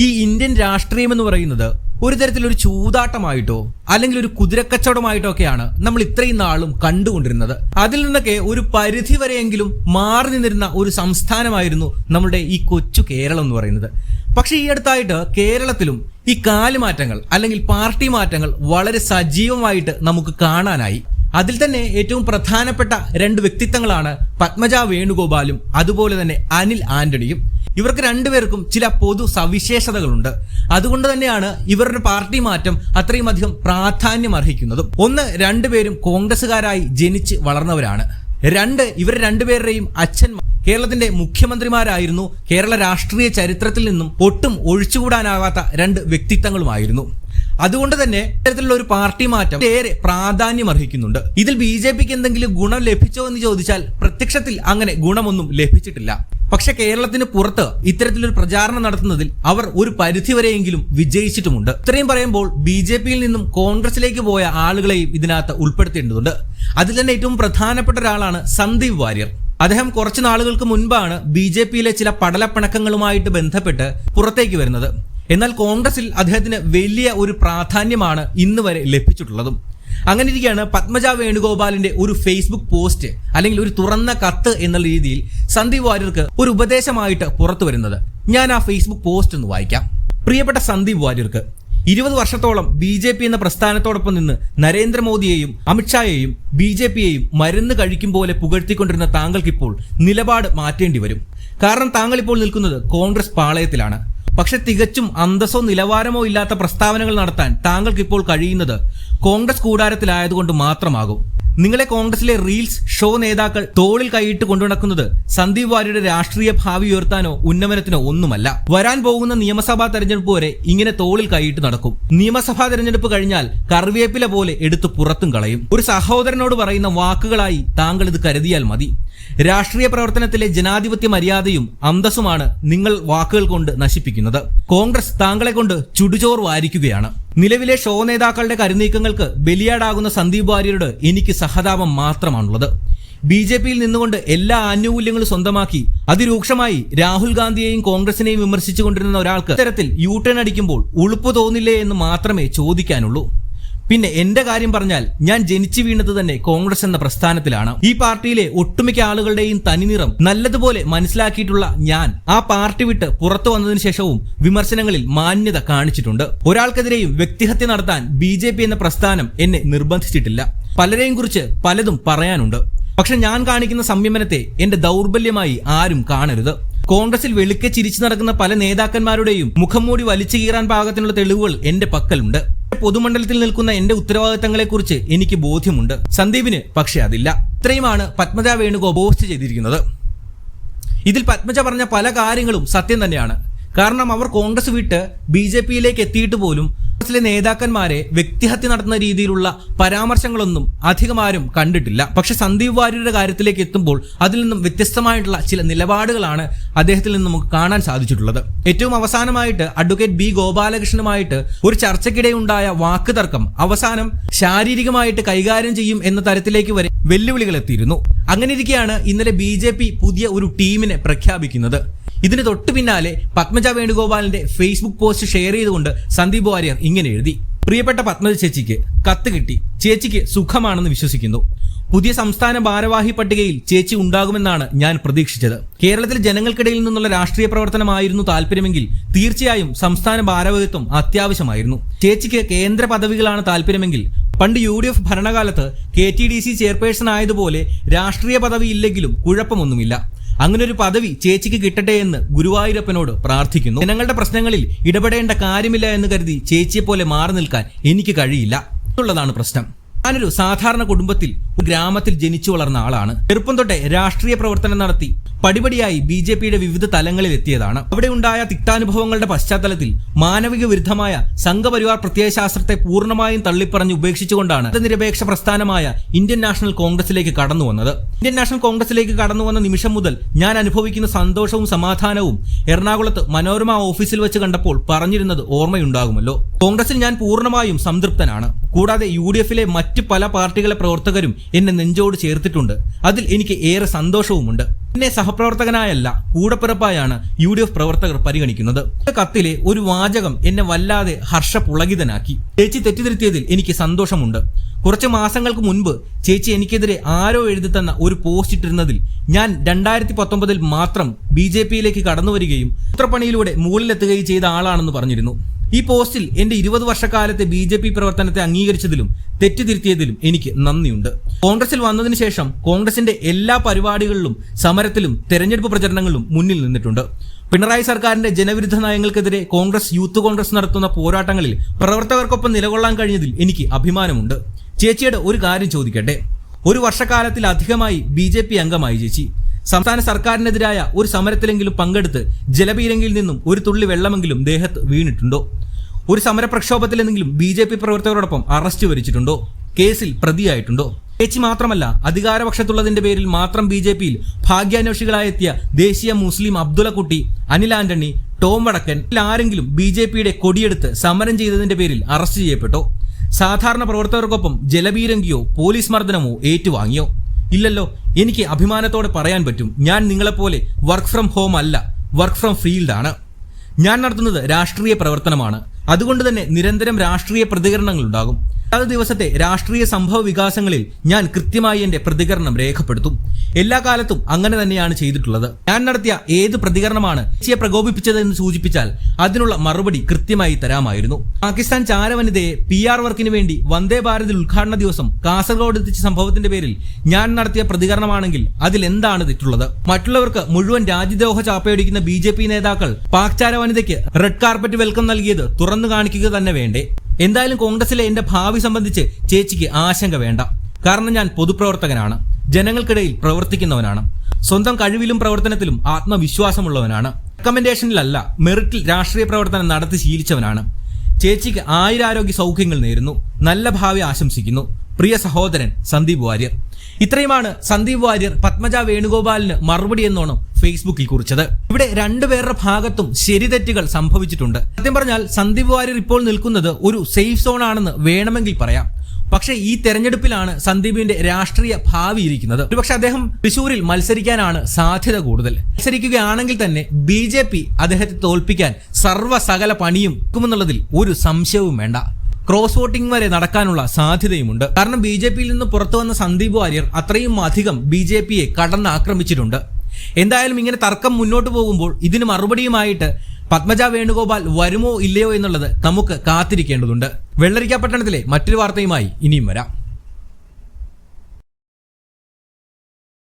ഈ ഇന്ത്യൻ രാഷ്ട്രീയം എന്ന് പറയുന്നത് ഒരു തരത്തിലൊരു ചൂതാട്ടമായിട്ടോ അല്ലെങ്കിൽ ഒരു കുതിരക്കച്ചവടമായിട്ടോ ഒക്കെയാണ് നമ്മൾ ഇത്രയും നാളും കണ്ടുകൊണ്ടിരുന്നത്. അതിൽ നിന്നൊക്കെ ഒരു പരിധി വരെയെങ്കിലും മാറി നിന്നിരുന്ന ഒരു സംസ്ഥാനമായിരുന്നു നമ്മുടെ ഈ കൊച്ചു കേരളം എന്ന് പറയുന്നത്. പക്ഷെ ഈ അടുത്തായിട്ട് കേരളത്തിലും ഈ കാലുമാറ്റങ്ങൾ അല്ലെങ്കിൽ പാർട്ടി മാറ്റങ്ങൾ വളരെ സജീവമായിട്ട് നമുക്ക് കാണാനായി. അതിൽ തന്നെ ഏറ്റവും പ്രധാനപ്പെട്ട രണ്ട് വ്യക്തിത്വങ്ങളാണ് പത്മജ വേണുഗോപാലും അതുപോലെ തന്നെ അനിൽ ആന്റണിയും. ഇവർക്ക് രണ്ടുപേർക്കും ചില പൊതു സവിശേഷതകളുണ്ട്. അതുകൊണ്ട് തന്നെയാണ് ഇവരുടെ പാർട്ടി മാറ്റം അത്രയും അധികം പ്രാധാന്യം അർഹിക്കുന്നതും. ഒന്ന്, രണ്ടുപേരും കോൺഗ്രസുകാരായി ജനിച്ച് വളർന്നവരാണ്. രണ്ട്, ഇവർ രണ്ടുപേരുടെയും അച്ഛൻ കേരളത്തിന്റെ മുഖ്യമന്ത്രിമാരായിരുന്നു. കേരള രാഷ്ട്രീയ ചരിത്രത്തിൽ നിന്നും ഒട്ടും ഒഴിച്ചുകൂടാനാകാത്ത രണ്ട് വ്യക്തിത്വങ്ങളുമായിരുന്നു. അതുകൊണ്ട് തന്നെ ഇത്തരത്തിലുള്ള ഒരു പാർട്ടി മാറ്റം ഏറെ പ്രാധാന്യം അർഹിക്കുന്നുണ്ട്. ഇതിൽ BJPക്ക് എന്തെങ്കിലും ഗുണം ലഭിച്ചോ എന്ന് ചോദിച്ചാൽ പ്രത്യക്ഷത്തിൽ അങ്ങനെ ഗുണമൊന്നും ലഭിച്ചിട്ടില്ല. പക്ഷെ കേരളത്തിന് പുറത്ത് ഇത്തരത്തിലൊരു പ്രചാരണം നടത്തുന്നതിൽ അവർ ഒരു പരിധിവരെയെങ്കിലും വിജയിച്ചിട്ടുമുണ്ട്. ഇത്രയും പറയുമ്പോൾ BJPയിൽ നിന്നും കോൺഗ്രസിലേക്ക് പോയ ആളുകളെയും ഇതിനകത്ത് ഉൾപ്പെടുത്തേണ്ടതുണ്ട്. അതിൽ തന്നെ ഏറ്റവും പ്രധാനപ്പെട്ട ഒരാളാണ് സന്ദീപ് വാര്യർ. അദ്ദേഹം കുറച്ചു നാളുകൾക്ക് മുൻപാണ് BJPയിലെ ചില പടലപ്പിണക്കങ്ങളുമായിട്ട് ബന്ധപ്പെട്ട് പുറത്തേക്ക് വരുന്നത്. എന്നാൽ കോൺഗ്രസിൽ അദ്ദേഹത്തിന് വലിയ ഒരു പ്രാധാന്യമാണ് ഇന്ന് വരെ ലഭിച്ചിട്ടുള്ളതും. അങ്ങനെ ഇരിക്കുകയാണ് പത്മജ വേണുഗോപാലിന്റെ ഒരു ഫേസ്ബുക്ക് പോസ്റ്റ് അല്ലെങ്കിൽ ഒരു തുറന്ന കത്ത് എന്നുള്ള രീതിയിൽ സന്ദീപ് വാര്യർക്ക് ഒരു ഉപദേശമായിട്ട് പുറത്തു വരുന്നത്. ഞാൻ ആ ഫേസ്ബുക്ക് പോസ്റ്റ് ഒന്ന് വായിക്കാം. പ്രിയപ്പെട്ട സന്ദീപ് വാര്യർക്ക്, 20 വർഷത്തോളം BJP എന്ന പ്രസ്ഥാനത്തോടൊപ്പം നിന്ന് നരേന്ദ്രമോദിയെയും അമിത്ഷായെയും BJPയെയും മരുന്ന് കഴിക്കും പോലെ പുകഴ്ത്തിക്കൊണ്ടിരുന്ന താങ്കൾക്കിപ്പോൾ നിലപാട് മാറ്റേണ്ടി വരും. കാരണം താങ്കൾ ഇപ്പോൾ നിൽക്കുന്നത് കോൺഗ്രസ് പാളയത്തിലാണ്. പക്ഷെ തികച്ചും അന്തസ്സോ നിലവാരമോ ഇല്ലാത്ത പ്രസ്താവനകൾ നടത്താൻ താങ്കൾക്ക് ഇപ്പോൾ കഴിയുന്നത് കോൺഗ്രസ് കൂടാരത്തിലായതുകൊണ്ട് മാത്രമാകും. നിങ്ങളെ കോൺഗ്രസിലെ റീൽസ് ഷോ നേതാക്കൾ തോളിൽ കൈയിട്ട് കൊണ്ടുനടക്കുന്നത് സന്ദീപ് വാര്യരുടെ രാഷ്ട്രീയ ഭാവി ഉയർത്താനോ ഉന്നമനത്തിനോ ഒന്നുമല്ല. വരാൻ പോകുന്ന നിയമസഭാ തെരഞ്ഞെടുപ്പ് വരെ ഇങ്ങനെ തോളിൽ കൈയിട്ട് നടക്കും. നിയമസഭാ തെരഞ്ഞെടുപ്പ് കഴിഞ്ഞാൽ കറിവേപ്പില പോലെ എടുത്ത് പുറത്തും കളയും. ഒരു സഹോദരനോട് പറയുന്ന വാക്കുകളായി താങ്കൾ ഇത് കരുതിയാൽ മതി. രാഷ്ട്രീയ പ്രവർത്തനത്തിലെ ജനാധിപത്യ മര്യാദയും അന്തസ്സുമാണ് നിങ്ങൾ വാക്കുകൾ കൊണ്ട് നശിപ്പിക്കുന്നത്. കോൺഗ്രസ് താങ്കളെ കൊണ്ട് ചുടുചോർ വാരിക്കുകയാണ്. നിലവിലെ ഷോ നേതാക്കളുടെ കരുനീക്കങ്ങൾക്ക് ബലിയാടാകുന്ന സന്ദീപ് വാര്യരോട് എനിക്ക് സഹതാപം മാത്രമാണുള്ളത്. BJPയിൽ നിന്നുകൊണ്ട് എല്ലാ ആനുകൂല്യങ്ങളും സ്വന്തമാക്കി അതിരൂക്ഷമായി രാഹുൽ ഗാന്ധിയെയും കോൺഗ്രസിനെയും വിമർശിച്ചുകൊണ്ടിരുന്ന ഒരാൾക്ക് ഇത്തരത്തിൽ യൂട്ടേൺ അടിക്കുമ്പോൾ ഉളുപ്പ് തോന്നില്ലേ എന്ന് മാത്രമേ ചോദിക്കാനുള്ളൂ. പിന്നെ എന്റെ കാര്യം പറഞ്ഞാൽ ഞാൻ ജനിച്ചു വീണത് തന്നെ കോൺഗ്രസ് എന്ന പ്രസ്ഥാനത്തിലാണ്. ഈ പാർട്ടിയിലെ ഒട്ടുമിക്ക ആളുകളുടെയും തനിനിറം നല്ലതുപോലെ മനസ്സിലാക്കിയിട്ടുള്ള ഞാൻ ആ പാർട്ടി വിട്ട് പുറത്തു വന്നതിന് ശേഷവും വിമർശനങ്ങളിൽ മാന്യത കാണിച്ചിട്ടുണ്ട്. ഒരാൾക്കെതിരെയും വ്യക്തിഹത്യ നടത്താൻ BJP എന്ന പ്രസ്ഥാനം എന്നെ നിർബന്ധിച്ചിട്ടില്ല. പലരെയും കുറിച്ച് പലതും പറയാനുണ്ട്. പക്ഷെ ഞാൻ കാണിക്കുന്ന സംയമനത്തെ എന്റെ ദൗർബല്യമായി ആരും കാണരുത്. കോൺഗ്രസിൽ വെളുക്കെ ചിരിച്ചു നടക്കുന്ന പല നേതാക്കന്മാരുടെയും മുഖം മൂടി വലിച്ചു കീറാൻ പാകത്തിനുള്ള തെളിവുകൾ എന്റെ പക്കലുണ്ട്. പൊതുമണ്ഡലത്തിൽ നിൽക്കുന്ന എന്റെ ഉത്തരവാദിത്തങ്ങളെ കുറിച്ച് എനിക്ക് ബോധ്യമുണ്ട്. സന്ദീപിന് പക്ഷെ അതില്ല. ഇത്രയുമാണ് പത്മജ വേണുഗോപാൽ പോസ്റ്റ് ചെയ്തിരിക്കുന്നത്. ഇതിൽ പത്മജ പറഞ്ഞ പല കാര്യങ്ങളും സത്യം തന്നെയാണ്. കാരണം അവർ കോൺഗ്രസ് വിട്ട് BJPയിലേക്ക് എത്തിയിട്ട് പോലും കോൺഗ്രസിലെ നേതാക്കന്മാരെ വ്യക്തിഹത്യ നടത്തുന്ന രീതിയിലുള്ള പരാമർശങ്ങളൊന്നും അധികമാരും കണ്ടിട്ടില്ല. പക്ഷെ സന്ദീപ് വാര്യരുടെ കാര്യത്തിലേക്ക് എത്തുമ്പോൾ അതിൽ നിന്നും വ്യത്യസ്തമായിട്ടുള്ള ചില നിലപാടുകളാണ് അദ്ദേഹത്തിൽ നിന്ന് നമുക്ക് കാണാൻ സാധിച്ചിട്ടുള്ളത്. ഏറ്റവും അവസാനമായിട്ട് അഡ്വക്കേറ്റ് B ഗോപാലകൃഷ്ണനുമായിട്ട് ഒരു ചർച്ചയ്ക്കിടെ ഉണ്ടായ വാക്ക് തർക്കം അവസാനം ശാരീരികമായിട്ട് കൈകാര്യം ചെയ്യും എന്ന തരത്തിലേക്ക് വരെ വെല്ലുവിളികൾ എത്തിയിരുന്നു. അങ്ങനെ ഇരിക്കെയാണ് ഇന്നലെ BJP പുതിയ ഒരു ടീമിനെ പ്രഖ്യാപിക്കുന്നത്. ഇതിന് തൊട്ടു പിന്നാലെ പത്മജ വേണുഗോപാലിന്റെ ഫേസ്ബുക്ക് പോസ്റ്റ് ഷെയർ ചെയ്തുകൊണ്ട് സന്ദീപ് വാര്യർ ഇങ്ങനെ എഴുതി: പ്രിയപ്പെട്ട പത്മജ ചേച്ചിക്ക് കത്ത് കിട്ടി. ചേച്ചിക്ക് സുഖമാണെന്ന് വിശ്വസിക്കുന്നു. പുതിയ സംസ്ഥാന ഭാരവാഹി പട്ടികയിൽ ചേച്ചി ഉണ്ടാകുമെന്നാണ് ഞാൻ പ്രതീക്ഷിച്ചത്. കേരളത്തിലെ ജനങ്ങൾക്കിടയിൽ നിന്നുള്ള രാഷ്ട്രീയ പ്രവർത്തനമായിരുന്നു താല്പര്യമെങ്കിൽ തീർച്ചയായും സംസ്ഥാന ഭാരവാഹിത്വം അത്യാവശ്യമായിരുന്നു. ചേച്ചിക്ക് കേന്ദ്ര പദവികളാണ് താല്പര്യമെങ്കിൽ പണ്ട് UDF ഭരണകാലത്ത് KTDC ചെയർപേഴ്സൺ ആയതുപോലെ രാഷ്ട്രീയ പദവി ഇല്ലെങ്കിലും കുഴപ്പമൊന്നുമില്ല. അങ്ങനെ ഒരു പദവി ചേച്ചിക്ക് കിട്ടട്ടെ എന്ന് ഗുരുവായൂരപ്പനോട് പ്രാർത്ഥിക്കുന്നു. ജനങ്ങളുടെ പ്രശ്നങ്ങളിൽ ഇടപെടേണ്ട കാര്യമില്ല എന്ന് കരുതി ചേച്ചിയെ പോലെ മാറി നിൽക്കാൻ എനിക്ക് കഴിയില്ല എന്നുള്ളതാണ് പ്രശ്നം. ഞാനൊരു സാധാരണ കുടുംബത്തിൽ ഒരു ഗ്രാമത്തിൽ ജനിച്ചു വളർന്ന ആളാണ്. ചെറുപ്പം തൊട്ടേ രാഷ്ട്രീയ പ്രവർത്തനം നടത്തി പടിപടിയായി BJPയുടെ വിവിധ തലങ്ങളിൽ എത്തിയതാണ്. അവിടെ ഉണ്ടായ തിക്താനുഭവങ്ങളുടെ പശ്ചാത്തലത്തിൽ മാനവിക വിരുദ്ധമായ സംഘപരിവാർ പ്രത്യയശാസ്ത്രത്തെ പൂർണ്ണമായും തള്ളിപ്പറഞ്ഞ് ഉപേക്ഷിച്ചുകൊണ്ടാണ് നിരപേക്ഷ പ്രസ്ഥാനമായ ഇന്ത്യൻ നാഷണൽ കോൺഗ്രസിലേക്ക് കടന്നു വന്നത്. ഇന്ത്യൻ നാഷണൽ കോൺഗ്രസിലേക്ക് കടന്നു വന്ന നിമിഷം മുതൽ ഞാൻ അനുഭവിക്കുന്ന സന്തോഷവും സമാധാനവും എറണാകുളത്ത് മനോരമ ഓഫീസിൽ വെച്ച് കണ്ടപ്പോൾ പറഞ്ഞിരുന്നത് ഓർമ്മയുണ്ടാകുമല്ലോ. കോൺഗ്രസിൽ ഞാൻ പൂർണ്ണമായും സംതൃപ്തനാണ്. കൂടാതെ UDFലെ മറ്റ് പല പാർട്ടികളെ പ്രവർത്തകരും എന്നെ നെഞ്ചോട് ചേർത്തിട്ടുണ്ട്. അതിൽ എനിക്ക് ഏറെ സന്തോഷവുമുണ്ട്. എന്നെ സഹപ്രവർത്തകനായല്ല കൂടപ്പിറപ്പായാണ് UDF പ്രവർത്തകർ പരിഗണിക്കുന്നത്. കത്തിലെ ഒരു വാചകം എന്നെ വല്ലാതെ ഹർഷപുളകിതനാക്കി. ചേച്ചി തെറ്റിദ്ധരുത്തിയതിൽ എനിക്ക് സന്തോഷമുണ്ട്. കുറച്ച് മാസങ്ങൾക്ക് മുൻപ് ചേച്ചി എനിക്കെതിരെ ആരോ എഴുതി തന്ന ഒരു പോസ്റ്റ് ഇട്ടിരുന്നതിൽ ഞാൻ 2019 മാത്രം BJPയിലേക്ക് കടന്നു വരികയും ഉത്തരപ്പണിയിലൂടെ മുകളിലെത്തുകയും ചെയ്ത ആളാണെന്ന് പറഞ്ഞിരുന്നു. ഈ പോസ്റ്റിൽ എന്റെ 20 വർഷക്കാലത്തെ BJP പ്രവർത്തനത്തെ അംഗീകരിച്ചതിലും തെറ്റിതിരുത്തിയതിലും എനിക്ക് നന്ദിയുണ്ട്. കോൺഗ്രസിൽ വന്നതിന് ശേഷം കോൺഗ്രസിന്റെ എല്ലാ പരിപാടികളിലും സമരത്തിലും തെരഞ്ഞെടുപ്പ് പ്രചരണങ്ങളിലും മുന്നിൽ നിന്നിട്ടുണ്ട്. പിണറായി സർക്കാരിന്റെ ജനവിരുദ്ധ നയങ്ങൾക്കെതിരെ യൂത്ത് കോൺഗ്രസ് നടത്തുന്ന പോരാട്ടങ്ങളിൽ പ്രവർത്തകർക്കൊപ്പം നിലകൊള്ളാൻ കഴിഞ്ഞതിൽ എനിക്ക് അഭിമാനമുണ്ട്. ചേച്ചിയുടെ ഒരു കാര്യം ചോദിക്കട്ടെ. ഒരു വർഷക്കാലത്തിലധികമായി BJP അംഗമായി ചേച്ചി. സംസ്ഥാന സർക്കാരിനെതിരായ ഒരു സമരത്തിലെങ്കിലും പങ്കെടുത്ത് ജലപീരങ്കിയിൽ നിന്നും ഒരു തുള്ളി വെള്ളമെങ്കിലും ദേഹത്ത് വീണിട്ടുണ്ടോ? ഒരു സമരപ്രക്ഷോഭത്തിലെന്തെങ്കിലും BJP പ്രവർത്തകരോടൊപ്പം അറസ്റ്റ് വരിച്ചിട്ടുണ്ടോ? കേസിൽ പ്രതിയായിട്ടുണ്ടോ? ചേച്ചി മാത്രമല്ല, അധികാരപക്ഷത്തുള്ളതിന്റെ പേരിൽ മാത്രം BJPയിൽ ഭാഗ്യാന്വേഷികളായെത്തിയ ദേശീയ മുസ്ലിം അബ്ദുള്ളക്കുട്ടി, അനിൽ ആന്റണി, ടോം വടക്കൻ ആരെങ്കിലും BJPയുടെ കൊടിയെടുത്ത് സമരം ചെയ്തതിന്റെ പേരിൽ അറസ്റ്റ് ചെയ്യപ്പെട്ടോ? സാധാരണ പ്രവർത്തകർക്കൊപ്പം ജലപീരങ്കിയോ പോലീസ് മർദ്ദനമോ ഏറ്റുവാങ്ങിയോ? ഇല്ലല്ലോ. എനിക്ക് അഭിമാനത്തോടെ പറയാൻ പറ്റും, ഞാൻ നിങ്ങളെപ്പോലെ വർക്ക് ഫ്രം ഹോം അല്ല, വർക്ക് ഫ്രം ഫീൽഡ് ആണ്. ഞാൻ നടത്തുന്നത് രാഷ്ട്രീയ പ്രവർത്തനമാണ്. അതുകൊണ്ട് തന്നെ നിരന്തരം രാഷ്ട്രീയ പ്രതികരണങ്ങൾ ഉണ്ടാകും. അത് ദിവസത്തെ രാഷ്ട്രീയ സംഭവ വികാസങ്ങളിൽ ഞാൻ കൃത്യമായി എന്റെ പ്രതികരണം രേഖപ്പെടുത്തും. എല്ലാ കാലത്തും അങ്ങനെ തന്നെയാണ് ചെയ്തിട്ടുള്ളത്. ഞാൻ നടത്തിയ ഏത് പ്രതികരണമാണ് ചേച്ചിയെ പ്രകോപിപ്പിച്ചതെന്ന് സൂചിപ്പിച്ചാൽ അതിനുള്ള മറുപടി കൃത്യമായി തരാമായിരുന്നു. പാകിസ്ഥാൻ ചാരവനിതയെ PR വർക്കിന് വേണ്ടി വന്ദേ ഭാരതിൽ ഉദ്ഘാടന ദിവസം കാസർഗോഡ് എത്തിച്ച സംഭവത്തിന്റെ പേരിൽ ഞാൻ നടത്തിയ പ്രതികരണമാണെങ്കിൽ അതിൽ എന്താണ് തെറ്റുള്ളത്? മറ്റുള്ളവർക്ക് മുഴുവൻ രാജ്യദ്രോഹ ചാപ്പയടിക്കുന്ന BJP നേതാക്കൾ പാക് ചാരവനിതയ്ക്ക് റെഡ് കാർപ്പറ്റ് വെൽക്കം നൽകിയത് തുറന്നു കാണിക്കുക തന്നെ വേണ്ടേ? എന്തായാലും കോൺഗ്രസിലെ എന്റെ ഭാവി സംബന്ധിച്ച് ചേച്ചിക്ക് ആശങ്ക വേണ്ട. കാരണം ഞാൻ പൊതുപ്രവർത്തകനാണ്, ജനങ്ങൾക്കിടയിൽ പ്രവർത്തിക്കുന്നവനാണ്, സ്വന്തം കഴിവിലും പ്രവർത്തനത്തിലും ആത്മവിശ്വാസമുള്ളവനാണ്. റെക്കമെൻഡേഷനിലല്ല, മെറിറ്റിൽ രാഷ്ട്രീയ പ്രവർത്തനം നടത്തി ശീലിച്ചവനാണ്. ചേച്ചിക്ക് ആയുരാരോഗ്യ സൗഖ്യങ്ങൾ നേരുന്നു. നല്ല ഭാവി ആശംസിക്കുന്നു. പ്രിയ സഹോദരൻ സന്ദീപ് വാര്യർ. ഇത്രയുമാണ് സന്ദീപ് വാര്യർ പത്മജ വേണുഗോപാലിന് മറുപടി എന്നോണം ഫേസ്ബുക്കിൽ കുറിച്ചത്. ഇവിടെ രണ്ടുപേരുടെ ഭാഗത്തും ശരിതെറ്റുകൾ സംഭവിച്ചിട്ടുണ്ട്. സത്യം പറഞ്ഞാൽ സന്ദീപ് വാര്യർ ഇപ്പോൾ നിൽക്കുന്നത് ഒരു സേഫ് സോൺ ആണെന്ന് വേണമെങ്കിൽ പറയാം. പക്ഷേ ഈ തെരഞ്ഞെടുപ്പിലാണ് സന്ദീപിന്റെ രാഷ്ട്രീയ ഭാവി ഇരിക്കുന്നത്. ഒരുപക്ഷെ അദ്ദേഹം തൃശൂരിൽ മത്സരിക്കാനാണ് സാധ്യത കൂടുതൽ. മത്സരിക്കുകയാണെങ്കിൽ തന്നെ BJP അദ്ദേഹത്തെ തോൽപ്പിക്കാൻ സർവ്വസകല പണിയും വെക്കുമെന്നുള്ളതിൽ ഒരു സംശയവും വേണ്ട. ക്രോസ് വോട്ടിംഗ് വരെ നടക്കാനുള്ള സാധ്യതയുമുണ്ട്. കാരണം BJPയിൽ നിന്ന് പുറത്തു വന്ന സന്ദീപ് വാര്യർ അത്രയും അധികം BJPയെ കടന്നാക്രമിച്ചിട്ടുണ്ട്. എന്തായാലും ഇങ്ങനെ തർക്കം മുന്നോട്ട് പോകുമ്പോൾ ഇതിന് മറുപടിയുമായിട്ട് പത്മജ വേണുഗോപാൽ വരുമോ ഇല്ലയോ എന്നുള്ളത് നമുക്ക് കാത്തിരിക്കേണ്ടതുണ്ട്. വെള്ളരിക്ക പട്ടണത്തിലെ മറ്റൊരു വാർത്തയുമായി ഇനിയും വരാം.